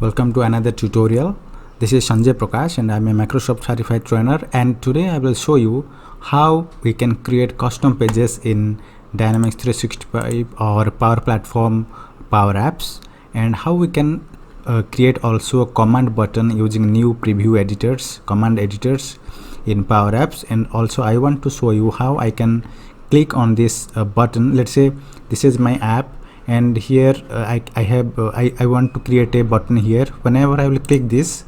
Welcome to another tutorial. This is Sanjay Prakash and I'm a Microsoft certified trainer, and today I will show you how we can create custom pages in Dynamics 365 or Power Platform Power Apps, and how we can create also a command button using new preview editors, command editors in Power Apps. And also I want to show you how I can click on this button. Let's say this is my app, and here I want to create a button here. Whenever I will click this,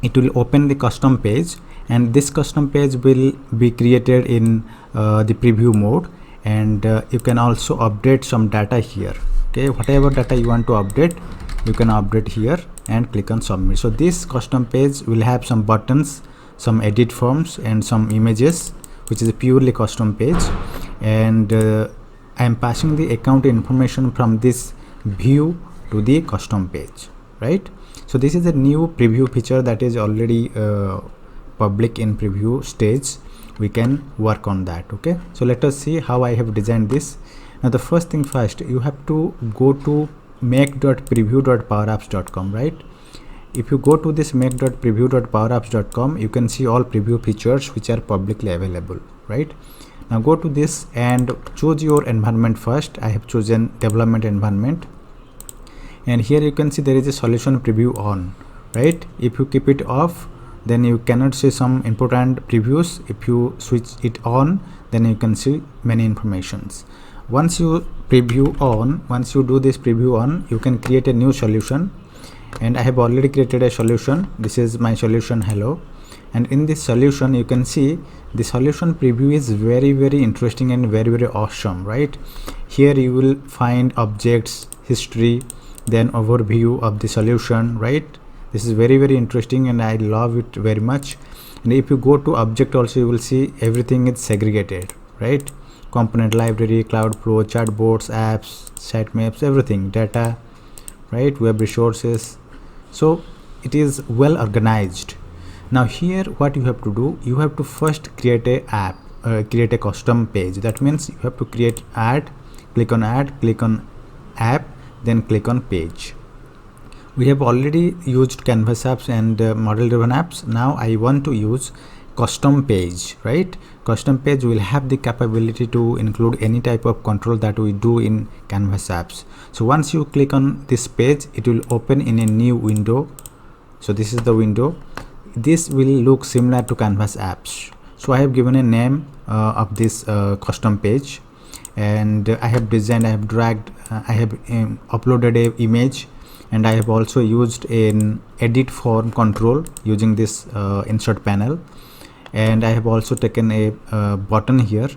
it will open the custom page, and this custom page will be created in the preview mode, and you can also update some data here. Okay, whatever data you want to update, you can update here and click on submit. So this custom page will have some buttons, some edit forms, and some images, which is a purely custom page. And I am passing the account information from this view to the custom page, right? So this is a new preview feature that is already public in preview stage. We can work on that. Okay, so let us see how I have designed this. Now the first thing first, you have to go to make.preview.powerapps.com, right? If you go to this make.preview.powerapps.com, you can see all preview features which are publicly available, right? Now go to this and choose your environment first. I have chosen development environment, and here you can see there is a solution preview on, right? If you keep it off, then you cannot see some important previews. If you switch it on, then you can see many informations. Once you preview on, once you do this preview on, you can create a new solution, and I have already created a solution. This is my solution hello, and in this solution you can see the solution preview is very interesting and very awesome, right? Here you will find objects, history, then overview of the solution, right? This is very interesting and I love it very much. And if you go to object also, you will see everything is segregated, right? Component library, cloud flow, chatbots, apps, sitemaps, everything, data, right? Web resources. So it is well organized. Now here what you have to do, you have to first create a app, create a custom page. That means you have to create add, click on app, then click on page. We have already used canvas apps and model driven apps. Now I want to use custom page, right? Custom page will have the capability to include any type of control that we do in canvas apps. So once you click on this page, it will open in a new window. So this is the window. This will look similar to canvas apps. So I have given a name of this custom page, and I have designed, I have dragged, I have uploaded a image, and I have also used an edit form control using this insert panel, and I have also taken a button here.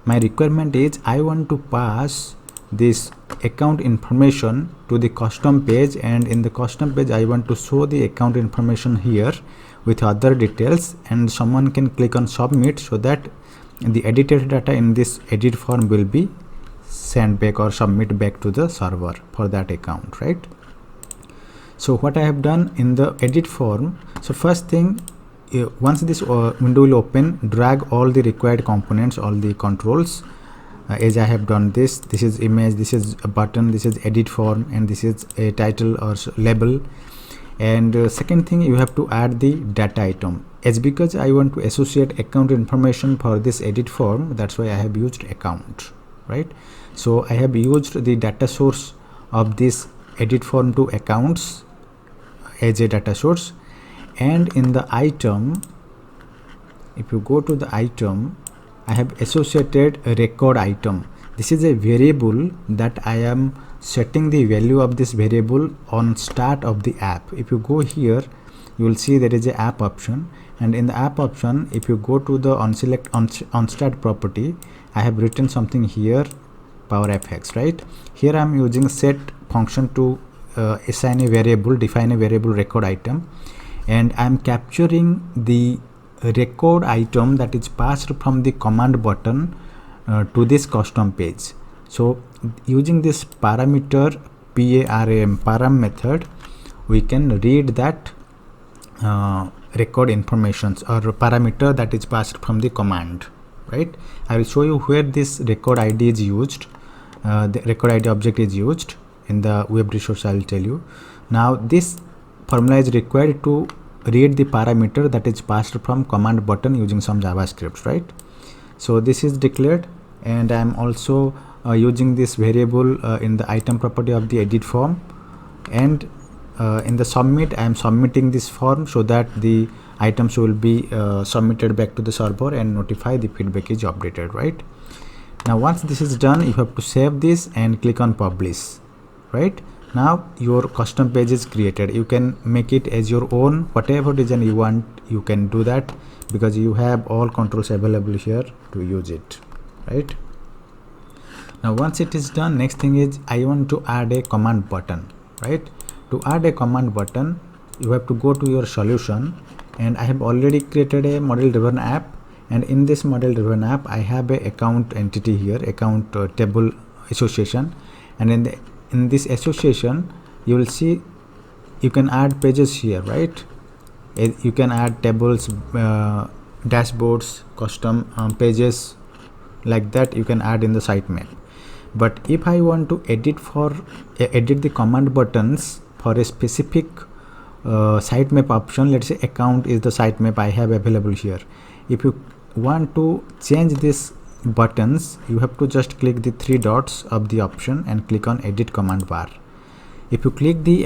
My requirement is I want to pass this account information to the custom page, and in the custom page I want to show the account information here with other details, and someone can click on submit so that the edited data in this edit form will be sent back or submit back to the server for that account, right? So what I have done in the edit form, so first thing, once this window will open, drag all the required components, all the controls, as I have done this. This is image, this is a button, this is edit form, and this is a title or label. And second thing, you have to add the data item. As because I want to associate account information for this edit form, that's why I have used account, right? So I have used the data source of this edit form to accounts as a data source. And in the item, if you go to the item, I have associated a record item. This is a variable that I am setting the value of this variable on start of the app. If you go here, you will see there is a app option, and in the app option, if you go to the on start property, I have written something here, powerapps, right? Here I am using set function to assign a variable, define a variable record item, and I am capturing the record item that is passed from the command button to this custom page. So using this parameter param method, we can read that record informations or parameter that is passed from the command, right? I will show you where this record ID is used. The record ID object is used in the web resource. I will tell you. Now this formula is required to read the parameter that is passed from command button using some JavaScript, right? So this is declared, and I am also using this variable in the item property of the edit form, and in the submit I am submitting this form so that the items will be submitted back to the server and notify the feedback is updated, right? Now once this is done, you have to save this and click on publish, right? Now your custom page is created. You can make it as your own, whatever design you want you can do that, because you have all controls available here to use it, right? Now once it is done, next thing is I want to add a command button, right? To add a command button, you have to go to your solution, and I have already created a model driven app, and in this model driven app I have a account entity here, account table association, and in this association you will see you can add pages here, right? You can add tables, dashboards, custom pages, like that you can add in the sitemap. But if I want to edit the command buttons for a specific sitemap option, let's say account is the sitemap I have available here. If you want to change these buttons, you have to just click the three dots of the option and click on edit command bar. If you click the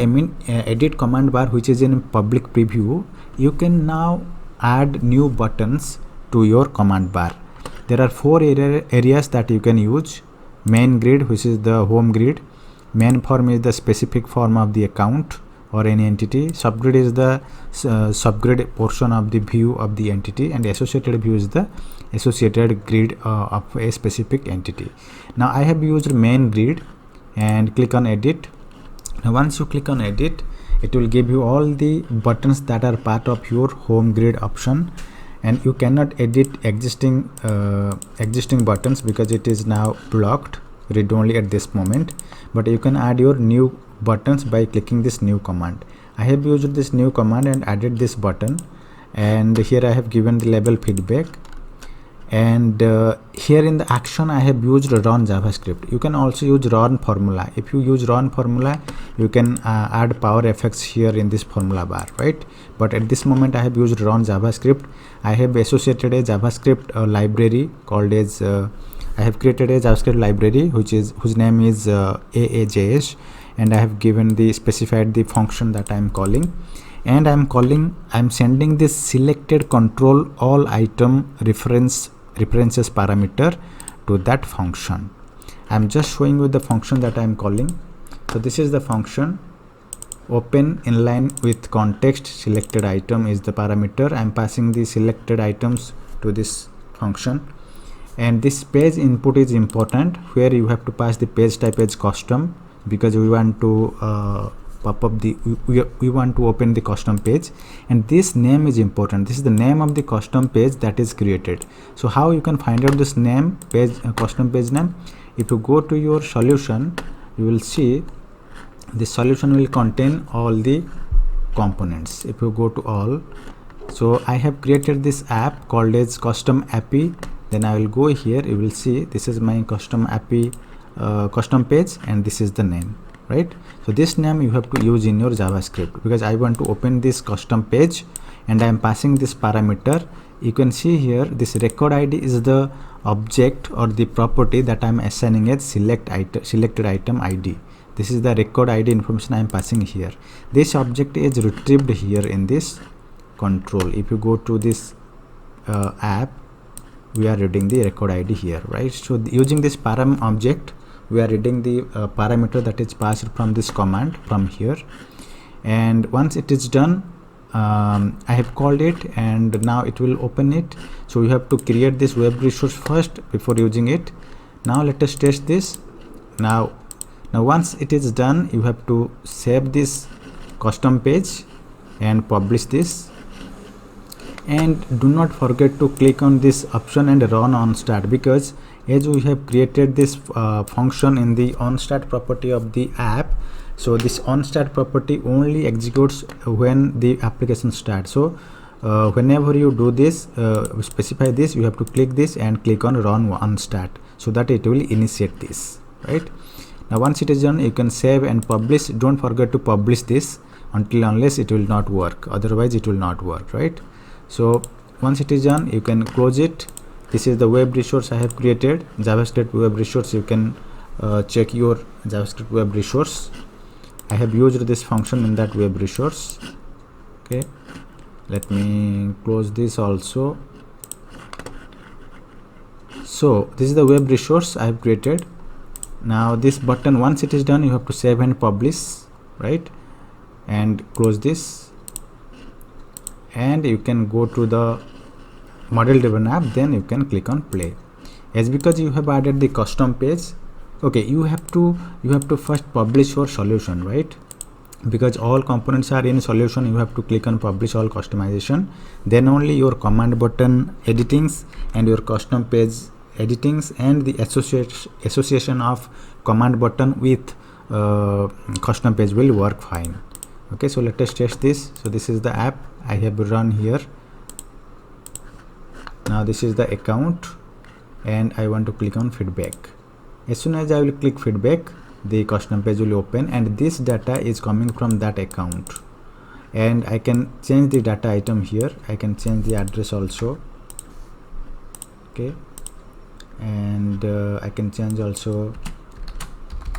edit command bar, which is in public preview, you can now add new buttons to your command bar. There are four areas that you can use. Main grid, which is the home grid. Main form is the specific form of the account or any entity. Subgrid is the subgrid portion of the view of the entity, and associated view is the associated grid of a specific entity. Now I have used main grid and click on edit. Now once you click on edit, it will give you all the buttons that are part of your home grid option, and you cannot edit existing buttons because it is now blocked, read only at this moment. But you can add your new buttons by clicking this new command. I have used this new command and added this button, and here I have given the label feedback, and here in the action I have used run JavaScript. You can also use run formula. If you use run formula, you can add powerapps here in this formula bar, right? But at this moment I have used run JavaScript. I have associated a JavaScript library called as I have created a JavaScript library whose name is AAJS, and I have specified the function that I am calling, and I'm sending this selected control all item references parameter to that function. I'm just showing you the function that I'm calling. So this is the function. Open inline with context selected item is the parameter. I'm passing the selected items to this function, and this page input is important, where you have to pass the page type as custom, because we want to we want to open the custom page, and this name is important. This is the name of the custom page that is created. So how you can find out this name, custom page name? If you go to your solution, you will see the solution will contain all the components. If you go to all, so I have created this app called as custom API. Then I will go here, you will see this is my custom API custom page, and this is the name, right? So this name you have to use in your JavaScript, because I want to open this custom page and I am passing this parameter. You can see here this record ID is the object or the property that I am assigning as selected item ID. This is the record ID information I am passing here. This object is retrieved here in this control. If you go to this app, we are reading the record ID here, right? So using this param object, we are reading the parameter that is passed from this command from here. And once it is done, I have called it, and now it will open it. So you have to create this web resource first before using it. Now let us test this. Now once it is done, you have to save this custom page and publish this, and do not forget to click on this option and run on start, because as we have created this function in the onStart property of the app, so this onStart property only executes when the application starts. So whenever you do this, specify this, you have to click this and click on run on start, so that it will initiate this, right? Now once it is done, you can save and publish. Don't forget to publish this. unless it will not work, otherwise it will not work, right? So once it is done, you can close it. This is the web resource I have created, JavaScript web resource. You can check your JavaScript web resource. I have used this function in that web resource. Okay, let me close this also. So this is the web resource I have created. Now this button, once it is done, you have to save and publish, right? And close this, and you can go to the model driven app, then you can click on play. As because you have added the custom page, okay, you have to first publish your solution, right? Because all components are in solution, you have to click on publish all customization, then only your command button editings and your custom page editings and the association of command button with custom page will work fine. Okay, so let us test this. So this is the app I have run here. Now this is the account, and I want to click on feedback. As soon as I will click feedback, the custom page will open, and this data is coming from that account, and I can change the data item here. I can change the address also. Okay, and I can change also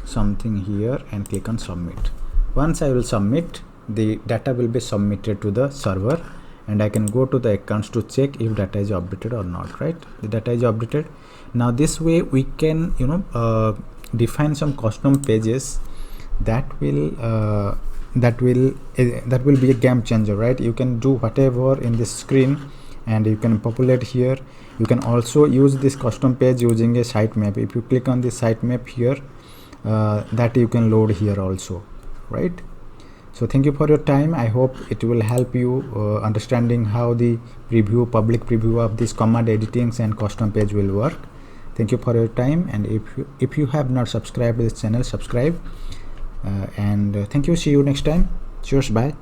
something here and click on submit. Once I will submit, the data will be submitted to the server, and I can go to the accounts to check if data is updated or not, right? The data is updated. Now this way we can define some custom pages that will be a game changer, right? You can do whatever in this screen, and you can populate here. You can also use this custom page using a sitemap. If you click on the sitemap here, that you can load here also, right? So thank you for your time. I hope it will help you understanding how the public preview of this command editings and custom page will work. Thank you for your time, and if you have not subscribed to this channel, subscribe, and thank you. See you next time. Cheers, bye.